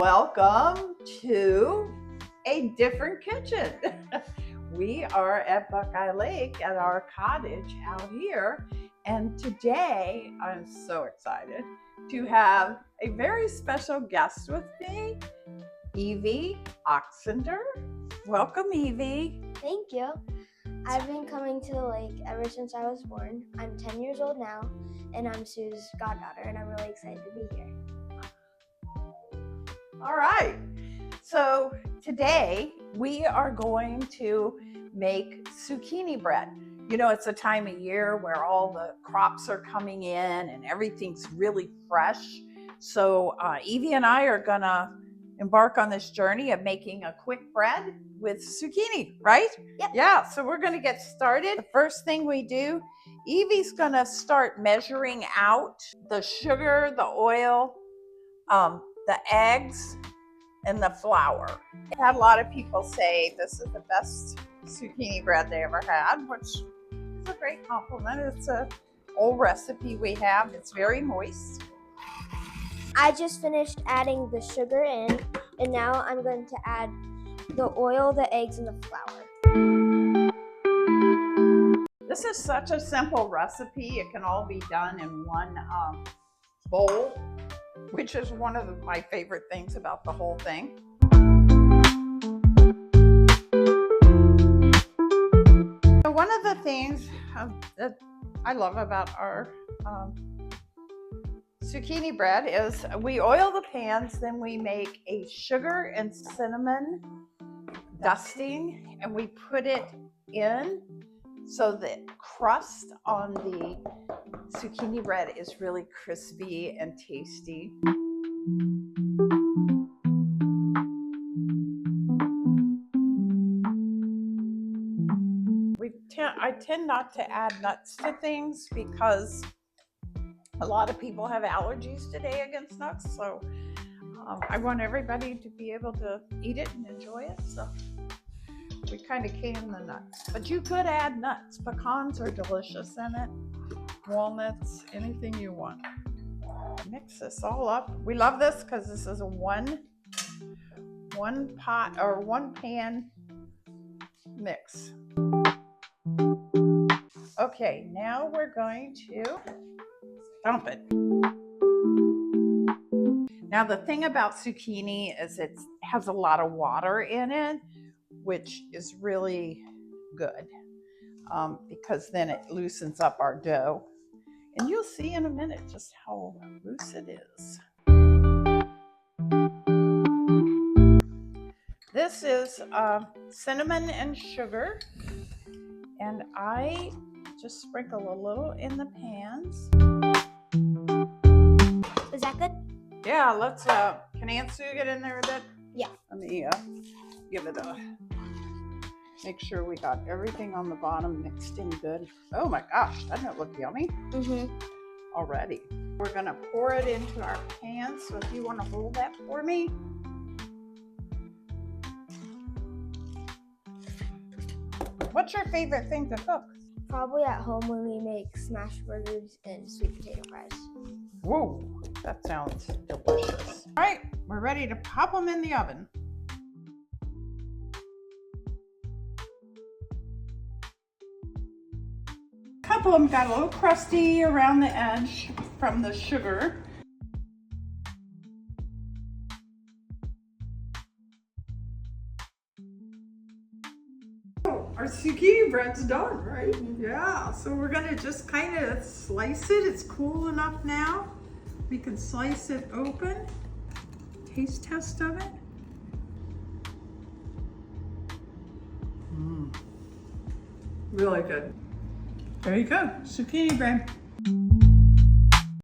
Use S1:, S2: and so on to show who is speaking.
S1: Welcome to a different kitchen. We are at Buckeye Lake at our cottage out here, and today I'm so excited to have a very special guest with me, Evie Oxender. Welcome, Evie.
S2: Thank you. I've been coming to the lake ever since I was born. I'm 10 years old now, and I'm Sue's goddaughter, and I'm really excited to be here.
S1: All right, so today we are going to make zucchini bread. You know, it's a time of year where all the crops are coming in and everything's really fresh. So Evie and I are gonna embark on this journey of making a quick bread with zucchini, right?
S2: Yep.
S1: Yeah, so we're gonna get started. The first thing we do, Evie's gonna start measuring out the sugar, the oil, the eggs, and the flour. I've had a lot of people say this is the best zucchini bread they ever had, which is a great compliment. It's an old recipe we have. It's very moist.
S2: I just finished adding the sugar in, and now I'm going to add the oil, the eggs, and the flour.
S1: This is such a simple recipe. It can all be done in one bowl, which is one of my favorite things about the whole thing. So one of the things that I love about our zucchini bread is we oil the pans, then we make a sugar and cinnamon dusting, and we put it in so the crust on the zucchini bread is really crispy and tasty. I tend not to add nuts to things because a lot of people have allergies today against nuts, so I want everybody to be able to eat it and enjoy it, so we kind of can the nuts. But you could add nuts. Pecans are delicious in it. Walnuts, anything you want. Mix this all up. We love this because this is a one pot or one pan mix. Okay, now we're going to dump it. Now the thing about zucchini is it has a lot of water in it, which is really good because then it loosens up our dough. And you'll see in a minute just how loose it is. This is cinnamon and sugar, and I just sprinkle a little in the pans.
S2: Is that good?
S1: Yeah, let's, can Aunt Sue get in there a bit?
S2: Yeah.
S1: Let me give it a, make sure we got everything on the bottom mixed in good. Oh my gosh, doesn't it look yummy? Already. We're gonna pour it into our pan, so if you wanna hold that for me. What's your favorite thing to cook?
S2: Probably at home when we make smash burgers and sweet potato fries.
S1: Whoa, that sounds delicious. All right, we're ready to pop them in the oven. A couple of them got a little crusty around the edge from the sugar. Our zucchini bread's done, right? Yeah, so we're gonna just kind of slice it. It's cool enough now. We can slice it open. Taste test of it. Really good. There you go, zucchini bread.